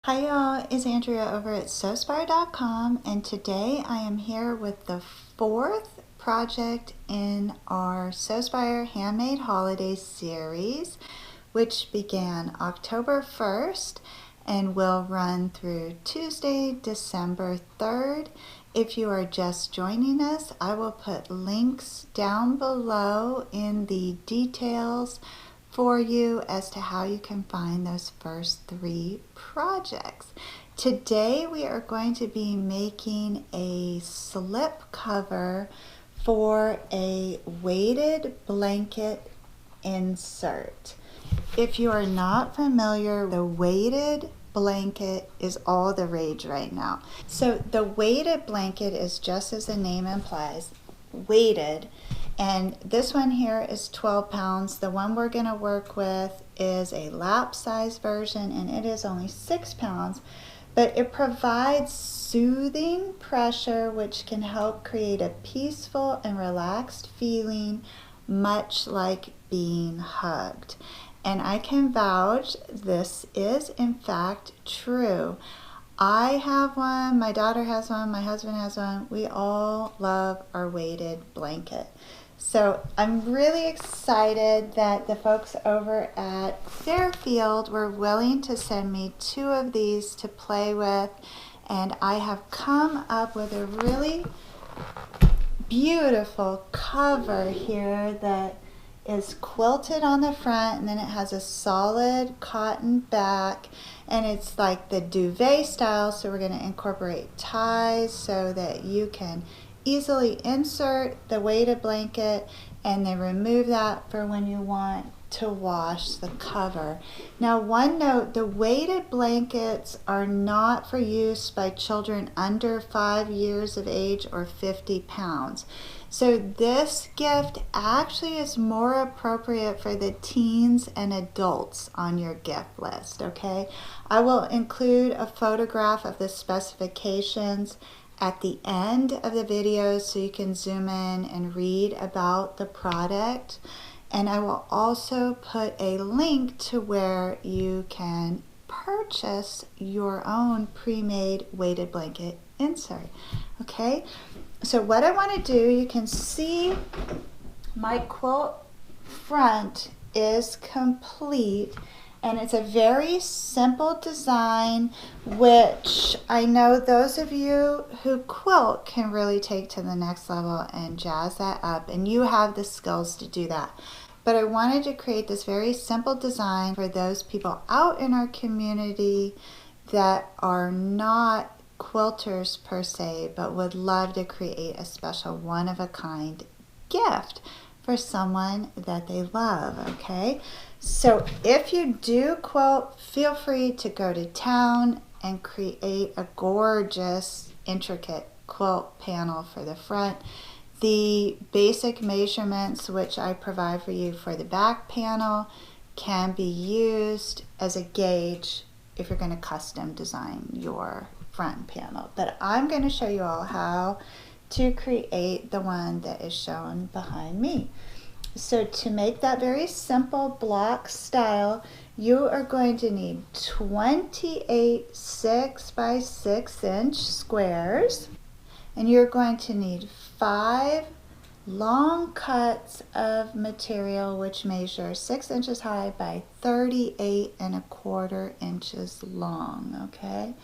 Hi y'all, it's Andrea over at Sewspire.com, and today I am here with the fourth project in our Sewspire Handmade Holiday Series, which began October 1st and will run through Tuesday, December 3rd. If you are just joining us, I will put links down below in the details for you as to how you can find those first three projects. Today we are going to be making a slip cover for a weighted blanket insert. If you are not familiar, the weighted blanket is all the rage right now. So the weighted blanket is just as the name implies, weighted. And this one here is 12 pounds. The one we're going to work with is a lap size version, and it is only 6 pounds. But it provides soothing pressure, which can help create a peaceful and relaxed feeling, much like being hugged. And I can vouch this is in fact true. I have one, my daughter has one, my husband has one. We all love our weighted blanket. So I'm really excited that the folks over at Fairfield were willing to send me 2 of these to play with, and I have come up with a really beautiful cover here that is quilted on the front, and then it has a solid cotton back, and it's like the duvet style, so we're going to incorporate ties so that you can easily insert the weighted blanket and then remove that for when you want to wash the cover. Now, one note, the weighted blankets are not for use by children under 5 years of age or 50 pounds. So this gift actually is more appropriate for the teens and adults on your gift list, okay? I will include a photograph of the specifications at the end of the video so you can zoom in and read about the product. And I will also put a link to where you can purchase your own pre-made weighted blanket insert. Okay, so what I want to do, you can see my quilt front is complete, and it's a very simple design, which I know those of you who quilt can really take to the next level and jazz that up, and you have the skills to do that. But I wanted to create this very simple design for those people out in our community that are not quilters per se, but would love to create a special one-of-a-kind gift for someone that they love, okay? So if you do quilt, feel free to go to town and create a gorgeous, intricate quilt panel for the front. The basic measurements which I provide for you for the back panel can be used as a gauge if you're going to custom design your front panel. But I'm going to show you all how to create the one that is shown behind me. So to make that very simple block style, you are going to need 28 6 by 6 inch squares, and you're going to need 5 long cuts of material which measure 6 inches high by 38¼ inches long, okay?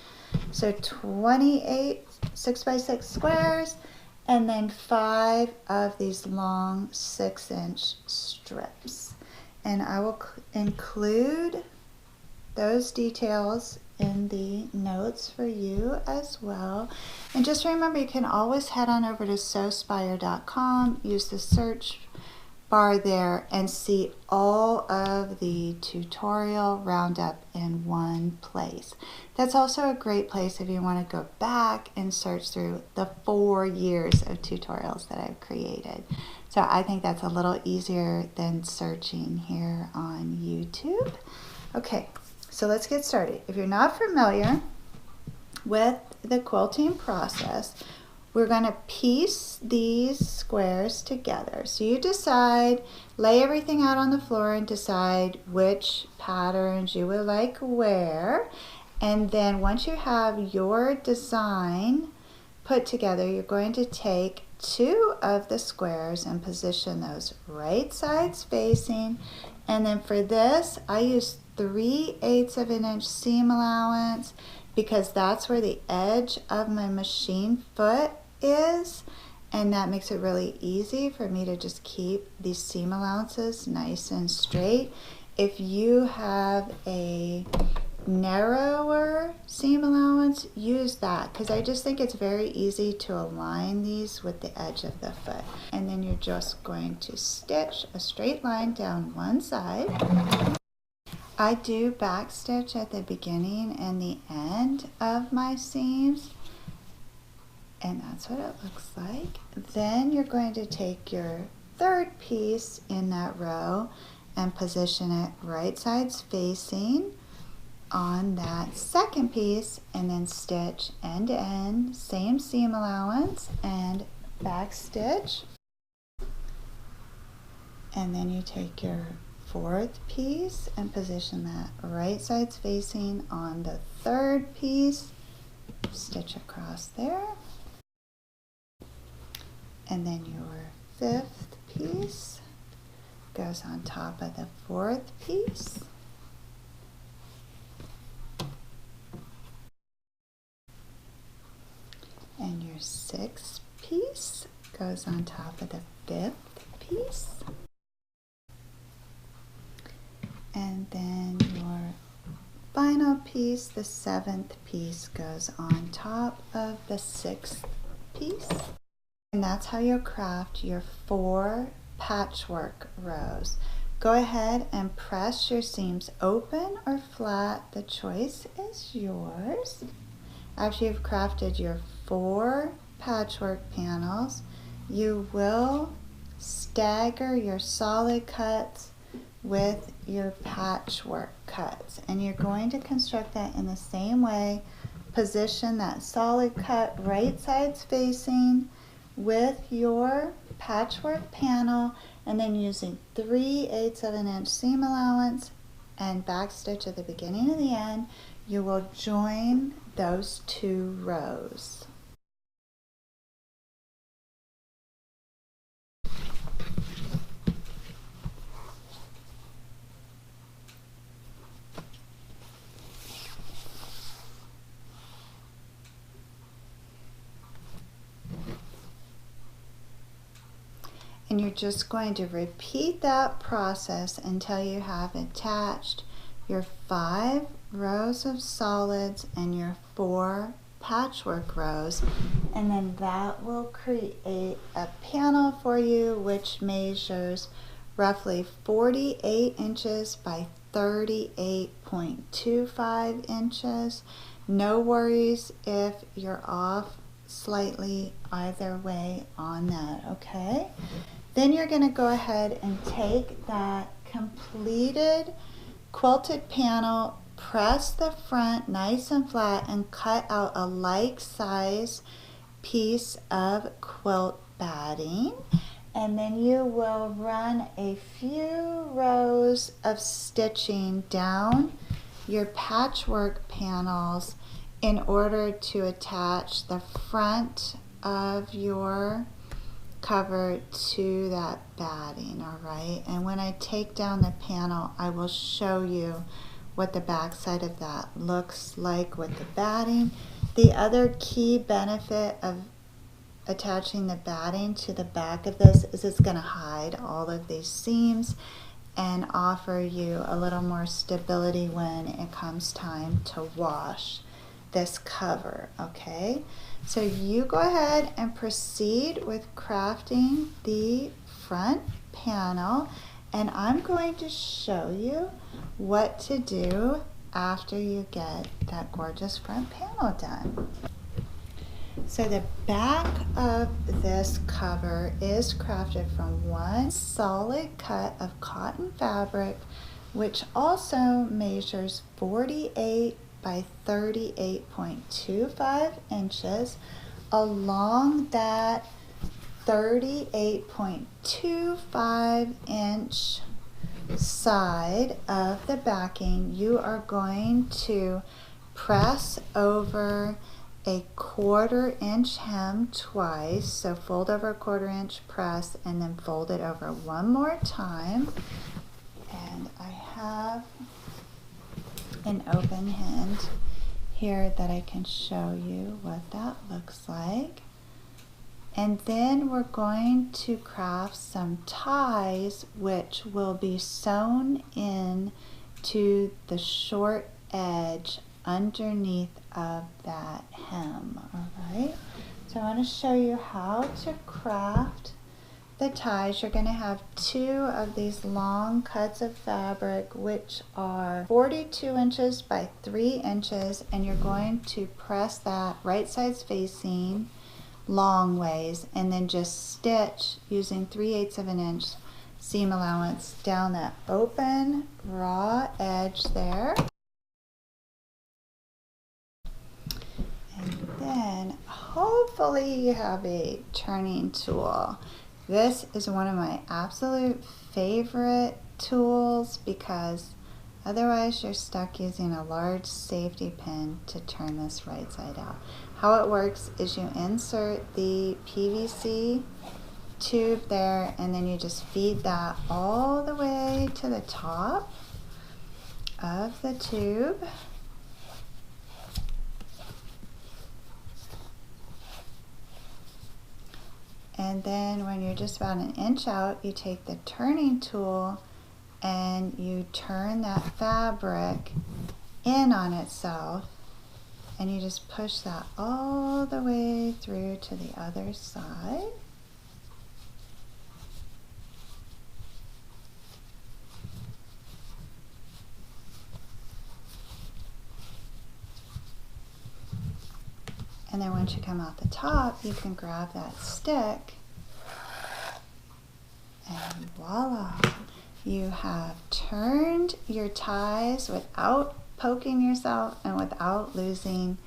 So 28 6 by 6 squares, and then 5 of these long 6-inch strips. And I will include those details in the notes for you as well. And just remember, you can always head on over to Sewspire.com, use the search bar there, and see all of the tutorial roundup in one place. That's also a great place if you want to go back and search through the 4 years of tutorials that I've created. So I think that's a little easier than searching here on YouTube. Okay, so let's get started. If you're not familiar with the quilting process, we're going to piece these squares together. So you decide, lay everything out on the floor and decide which patterns you would like where, And then once you have your design put together, you're going to take 2 of the squares and position those right sides facing. And then for this, I use 3/8 of an inch seam allowance because that's where the edge of my machine foot is. And that makes it really easy for me to just keep these seam allowances nice and straight. If you have a narrower seam allowance, use that, because I just think it's very easy to align these with the edge of the foot. And then you're just going to stitch a straight line down one side. I do back stitch at the beginning and the end of my seams, and that's what it looks like. Then you're going to take your 3rd piece in that row and position it right sides facing on that 2nd piece, and then stitch end to end, same seam allowance, and back stitch. And then you take your 4th piece and position that right sides facing on the 3rd piece, stitch across there. And then your 5th piece goes on top of the 4th piece. And your 6th piece goes on top of the 5th piece. And then your final piece, the 7th piece, goes on top of the 6th piece. And that's how you'll craft your 4 patchwork rows. Go ahead and press your seams open or flat. The choice is yours. After you've crafted your 4 patchwork panels, you will stagger your solid cuts with your patchwork cuts, and you're going to construct that in the same way. Position that solid cut right sides facing with your patchwork panel, and then using 3/8 of an inch seam allowance and back stitch at the beginning and the end, you will join those 2 rows. And you're just going to repeat that process until you have attached your 5 rows of solids and your 4 patchwork rows, and then that will create a panel for you which measures roughly 48 inches by 38.25 inches. No worries if you're off slightly either way on that, okay? Then you're going to go ahead and take that completed quilted panel, press the front nice and flat, and cut out a like size piece of quilt batting. And then you will run a few rows of stitching down your patchwork panels in order to attach the front of your cover to that batting, all right? And when I take down the panel, I will show you what the back side of that looks like with the batting. The other key benefit of attaching the batting to the back of this is it's going to hide all of these seams and offer you a little more stability when it comes time to wash this cover, okay? So you go ahead and proceed with crafting the front panel, and I'm going to show you what to do after you get that gorgeous front panel done. So the back of this cover is crafted from one solid cut of cotton fabric, which also measures 48 by 38.25 inches. Along that 38.25 inch side of the backing, you are going to press over a 1/4 inch hem twice, so fold over a 1/4 inch, press, and then fold it over one more time. And I have an open hand here that I can show you what that looks like. And then we're going to craft some ties which will be sewn in to the short edge underneath of that hem. All right, so I want to show you how to craft the ties. You're going to have 2 of these long cuts of fabric which are 42 inches by 3 inches, and you're going to press that right sides facing long ways and then just stitch using 3/8 of an inch seam allowance down that open raw edge there. And then hopefully you have a turning tool. This is one of my absolute favorite tools because otherwise you're stuck using a large safety pin to turn this right side out. How it works is you insert the PVC tube there, and then you just feed that all the way to the top of the tube. And then when you're just about an inch out, you take the turning tool and you turn that fabric in on itself, and you just push that all the way through to the other side. And then once you come out the top, you can grab that stick and voila, you have turned your ties without poking yourself and without losing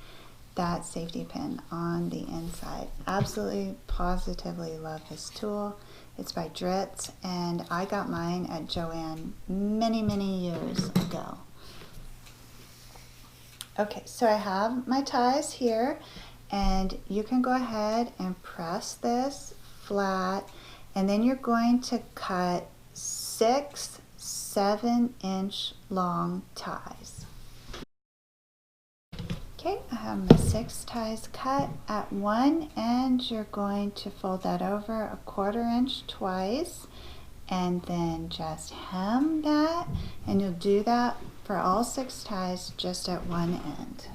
that safety pin on the inside. Absolutely, positively love this tool. It's by Dritz, and I got mine at Joann many years ago. Okay, so I have my ties here, and you can go ahead and press this flat, and then you're going to cut 6 7-inch long ties. Okay, I have my 6 ties cut. At one end, you're going to fold that over a 1/4 inch twice, and then just hem that, and you'll do that for all 6 ties just at one end.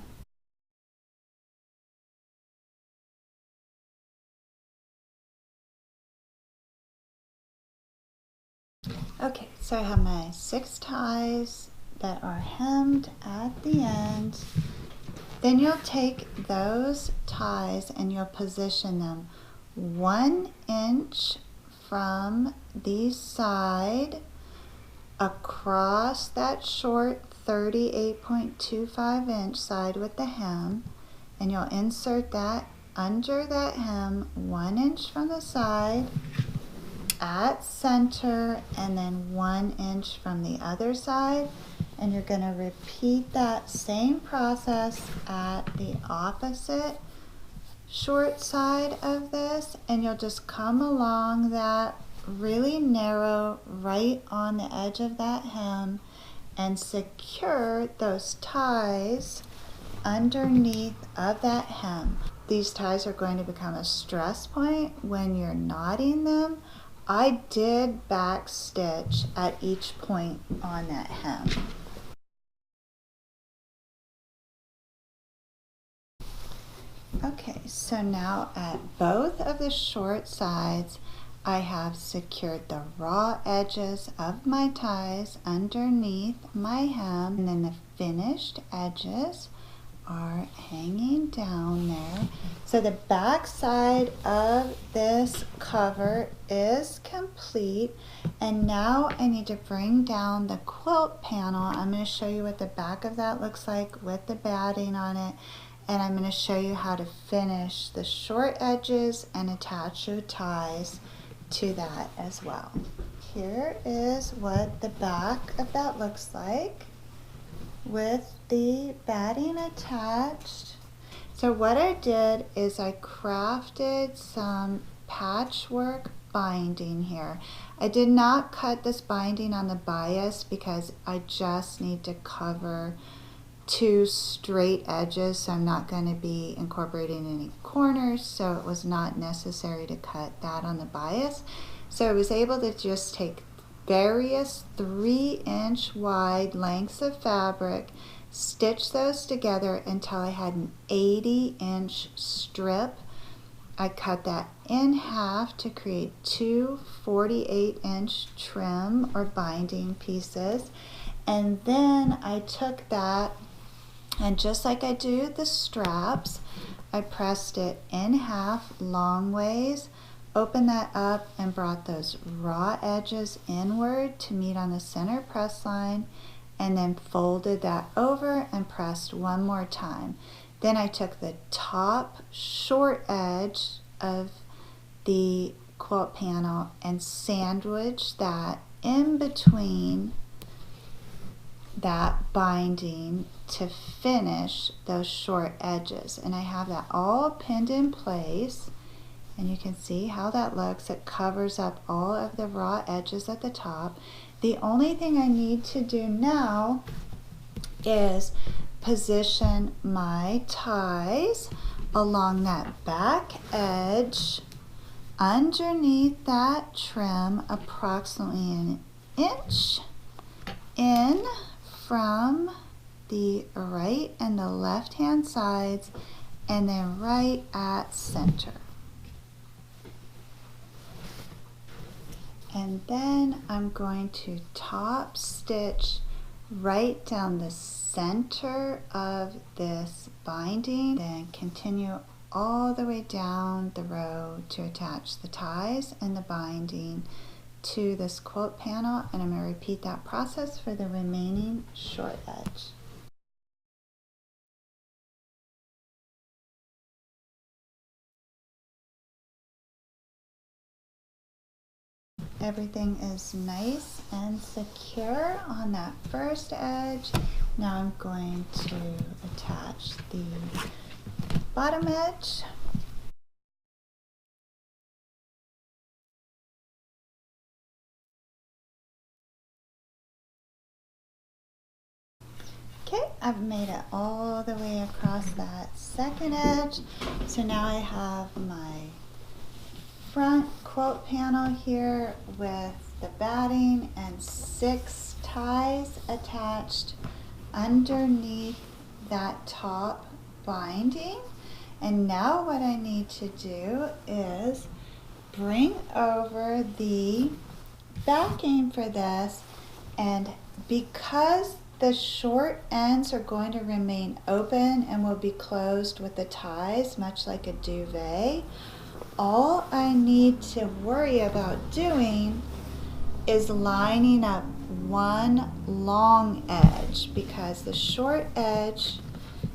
Okay, so I have my 6 ties that are hemmed at the end. Then you'll take those ties and you'll position them 1 inch from the side across that short 38.25 inch side with the hem, and you'll insert that under that hem 1 inch from the side at center, and then 1 inch from the other side, and you're going to repeat that same process at the opposite short side of this, and you'll just come along that really narrow right on the edge of that hem and secure those ties underneath of that hem. These ties are going to become a stress point when you're knotting them. I did back stitch at each point on that hem. Okay, so now at both of the short sides, I have secured the raw edges of my ties underneath my hem, and then the finished edges are hanging down there. So the back side of this cover is complete, and now I need to bring down the quilt panel. I'm going to show you what the back of that looks like with the batting on it, and I'm going to show you how to finish the short edges and attach your ties to that as well. Here is what the back of that looks like. with the batting attached. So what I did is I crafted some patchwork binding here. I did not cut this binding on the bias because I just need to cover 2 straight edges, so I'm not going to be incorporating any corners, so it was not necessary to cut that on the bias. So I was able to just take various 3-inch wide lengths of fabric, stitch those together until I had an 80-inch strip. I cut that in half to create 2 48-inch trim or binding pieces, and then I took that, and just like I do the straps, I pressed it in half long ways, opened that up and brought those raw edges inward to meet on the center press line, and then folded that over and pressed one more time. Then I took the top short edge of the quilt panel and sandwiched that in between that binding to finish those short edges. And I have that all pinned in place, and you can see how that looks. It covers up all of the raw edges at the top. The only thing I need to do now is position my ties along that back edge underneath that trim, approximately an inch in from the right and the left hand sides, and then right at center. And then I'm going to top stitch right down the center of this binding, then continue all the way down the row to attach the ties and the binding to this quilt panel, and I'm going to repeat that process for the remaining short edge. Everything is nice and secure on that first edge. Now I'm going to attach the bottom edge. Okay, I've made it all the way across that second edge. So now I have my front quilt panel here with the batting and 6 ties attached underneath that top binding. And now what I need to do is bring over the backing for this, and because the short ends are going to remain open and will be closed with the ties, much like a duvet, all I need to worry about doing is lining up one long edge, because the short edge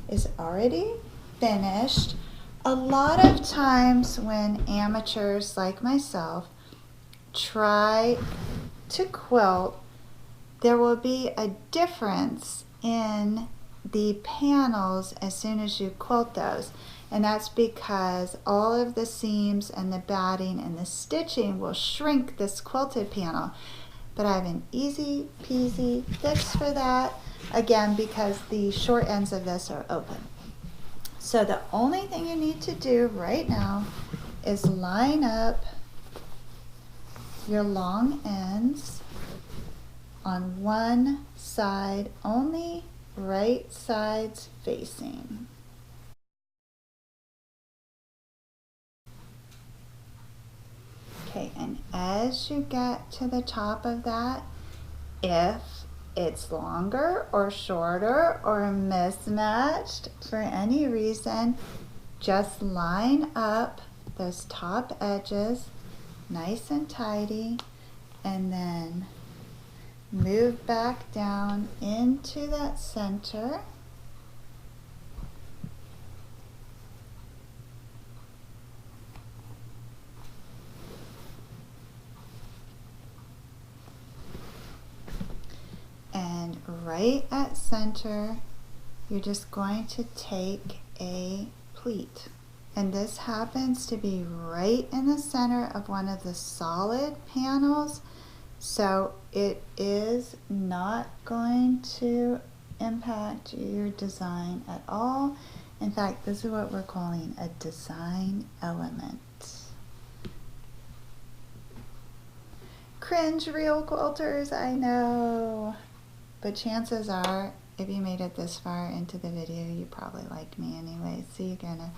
is already finished. A lot of times when amateurs like myself try to quilt, there will be a difference in the panels as soon as you quilt those. And that's because all of the seams and the batting and the stitching will shrink this quilted panel. But I have an easy peasy fix for that, again, because the short ends of this are open. So the only thing you need to do right now is line up your long ends on one side only, right sides facing. Okay, and as you get to the top of that, if it's longer or shorter or mismatched for any reason, just line up those top edges nice and tidy, and then move back down into that center. And right at center, you're just going to take a pleat. And this happens to be right in the center of one of the solid panels, so it is not going to impact your design at all. In fact, this is what we're calling a design element. Cringe, real quilters, I know. But chances are, if you made it this far into the video, you probably like me anyway, so you're gonna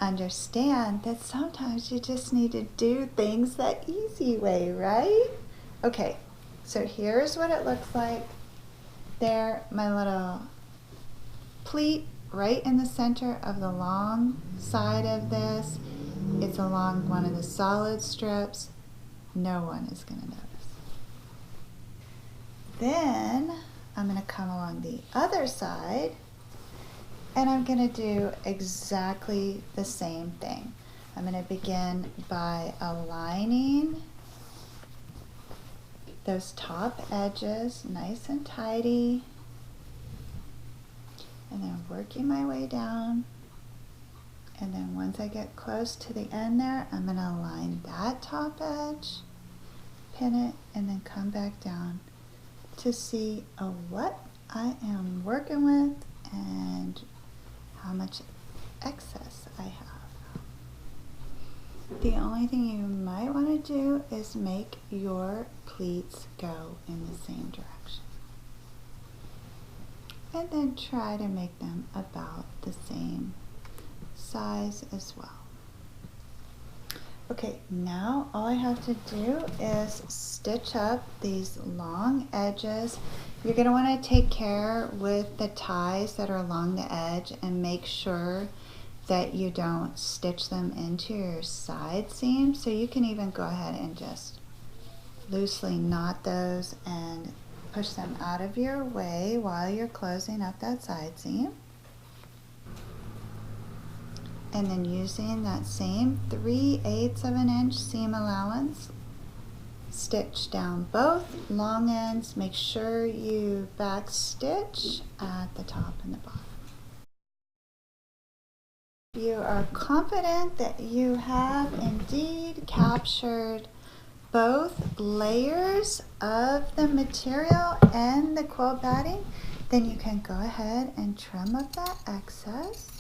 understand that sometimes you just need to do things that easy way, right? Okay, so here's what it looks like. There, my little pleat right in the center of the long side of this. It's along one of the solid strips. No one is going to notice. Then I'm going to come along the other side and I'm going to do exactly the same thing. I'm going to begin by aligning those top edges nice and tidy, and then working my way down. And then once I get close to the end there, I'm going to align that top edge, pin it, and then come back down to see what I am working with and how much excess I have. The only thing you might want to do is make your pleats go in the same direction. And then try to make them about the same size as well. Okay, now all I have to do is stitch up these long edges. You're going to want to take care with the ties that are along the edge and make sure that you don't stitch them into your side seam. So you can even go ahead and just loosely knot those and push them out of your way while you're closing up that side seam. And then using that same 3/8 of an inch seam allowance, stitch down both long ends. Make sure you back stitch at the top and the bottom. You are confident that you have indeed captured both layers of the material and the quilt batting, then you can go ahead and trim up that excess.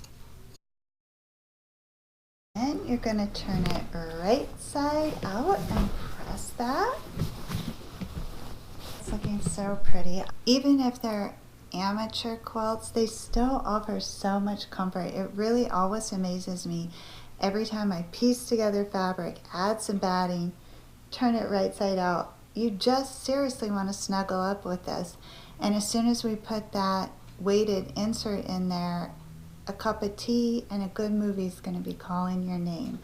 And you're going to turn it right side out and press that. It's looking so pretty. Even if they're amateur quilts, they still offer so much comfort. It really always amazes me every time I piece together fabric, add some batting, turn it right side out. You just seriously want to snuggle up with this. And as soon as we put that weighted insert in there, a cup of tea and a good movie is going to be calling your name.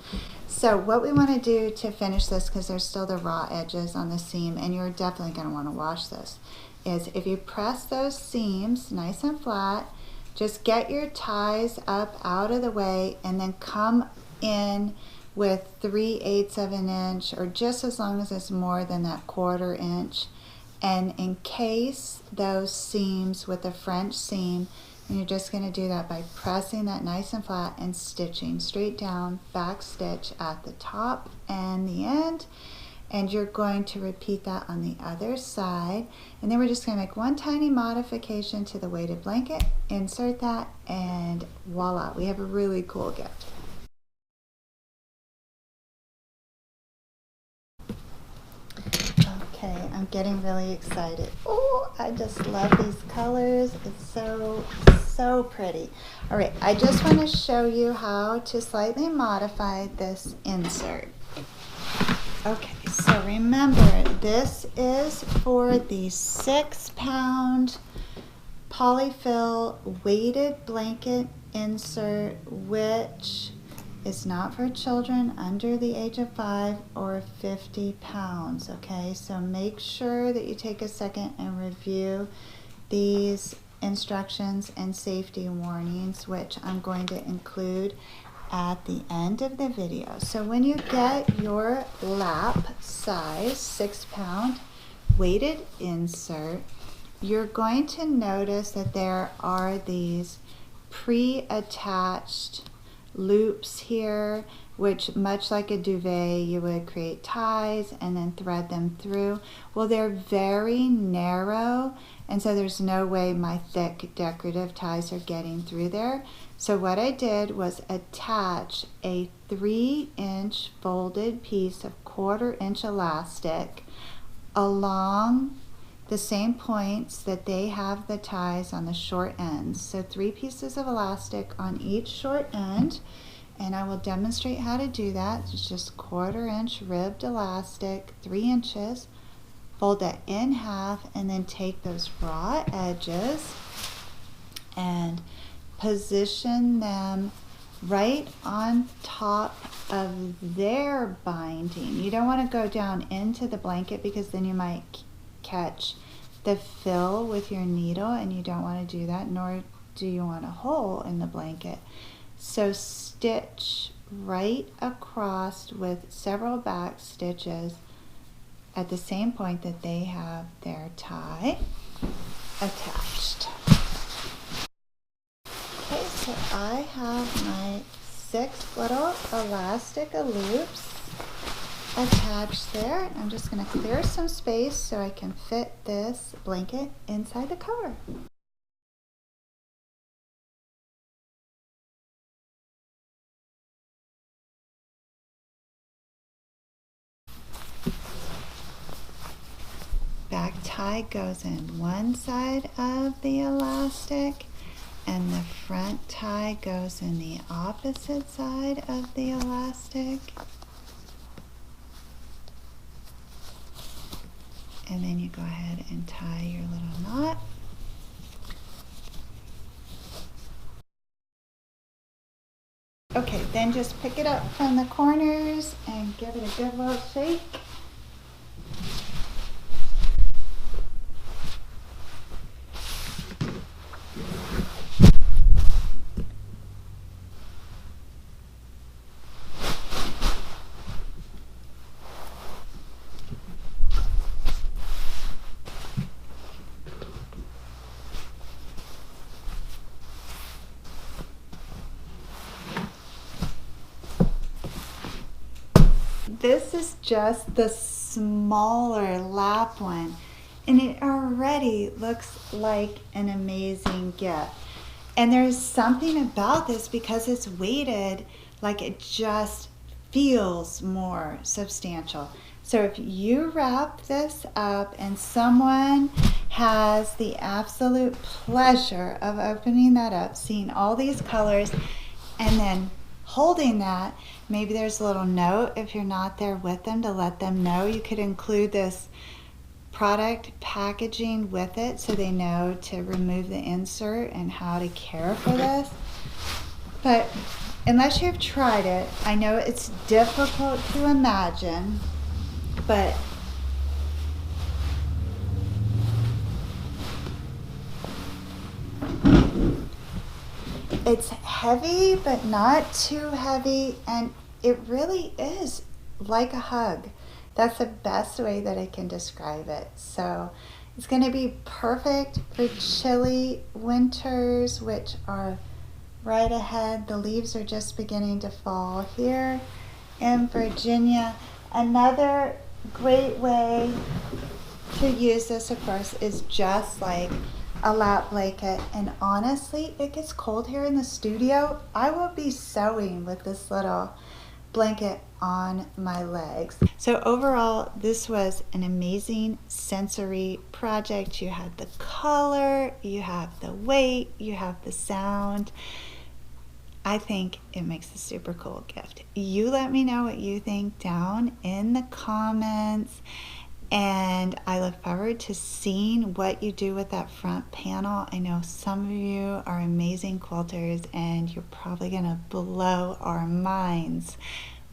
So what we want to do to finish this, because there's still the raw edges on the seam, and you're definitely going to want to wash this, is if you press those seams nice and flat, just get your ties up out of the way and then come in with 3/8 of an inch, or just as long as it's more than that 1/4 inch, and encase those seams with a French seam. And you're just going to do that by pressing that nice and flat and stitching straight down, back stitch at the top and the end. And you're going to repeat that on the other side. And then we're just going to make one tiny modification to the weighted blanket, insert that, and voila, we have a really cool gift. Okay, I'm getting really excited. Oh, I just love these colors. It's so pretty. All right, I just want to show you how to slightly modify this insert. Okay, so remember, this is for the 6-pound Poly-fil weighted blanket insert, which is not for children under the age of 5 or 50 pounds, okay? So make sure that you take a second and review these instructions and safety warnings, which I'm going to include at the end of the video. So when you get your lap size 6-pound weighted insert, you're going to notice that there are these pre-attached loops here, which, much like a duvet, you would create ties and then thread them through. Well, they're very narrow, and so there's no way my thick decorative ties are getting through there. So what I did was attach a 3-inch folded piece of 1/4-inch elastic along the same points that they have the ties on the short ends. So 3 pieces of elastic on each short end, and I will demonstrate how to do that. It's just 1/4-inch ribbed elastic, 3 inches, fold that in half, and then take those raw edges and position them right on top of their binding. You don't want to go down into the blanket because then you might catch the fill with your needle, and you don't want to do that, nor do you want a hole in the blanket. So stitch right across with several back stitches at the same point that they have their tie attached. Okay, so I have my 6 little elastic loops attached there. I'm just going to clear some space so I can fit this blanket inside the cover. Back tie goes in one side of the elastic, and the front tie goes in the opposite side of the elastic. And then you go ahead and tie your little knot. Okay, then just pick it up from the corners and give it a good little shake. This is just the smaller lap one, and it already looks like an amazing gift. And there's something about this, because it's weighted, like it just feels more substantial. So if you wrap this up and someone has the absolute pleasure of opening that up, seeing all these colors, and then holding that, maybe there's a little note if you're not there with them to let them know. You could include this product packaging with it so they know to remove the insert and how to care for this. But unless you've tried it, I know it's difficult to imagine, but it's heavy, but not too heavy, and it really is like a hug. That's the best way that I can describe it. So it's going to be perfect for chilly winters, which are right ahead. The leaves are just beginning to fall here in Virginia. Another great way to use this, of course, is just like a lap blanket. And honestly, it gets cold here in the studio. I will be sewing with this little blanket on my legs. So overall, this was an amazing sensory project. You had the color, you have the weight, you have the sound. I think it makes a super cool gift. You let me know what you think down in the comments. And I look forward to seeing what you do with that front panel. I know some of you are amazing quilters, and you're probably gonna blow our minds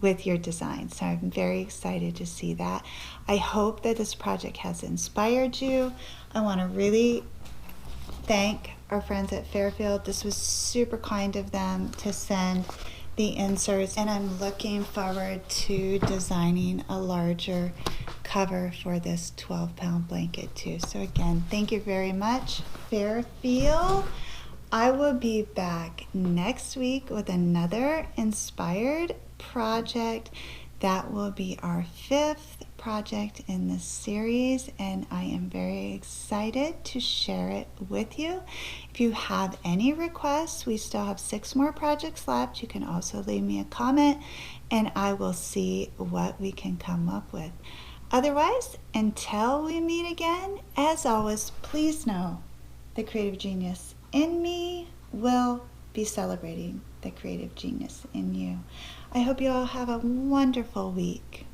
with your design. So I'm very excited to see that. I hope that this project has inspired you. I wanna really thank our friends at Fairfield. This was super kind of them to send the inserts, and I'm looking forward to designing a larger cover for this 12-pound blanket too. So again, thank you very much, Fairfield. I will be back next week with another inspired project. That will be our 5th project in this series, and I am very excited to share it with you. If you have any requests, we still have 6 more projects left. You can also leave me a comment and I will see what we can come up with. Otherwise, until we meet again, as always, please know the creative genius in me will be celebrating the creative genius in you. I hope you all have a wonderful week.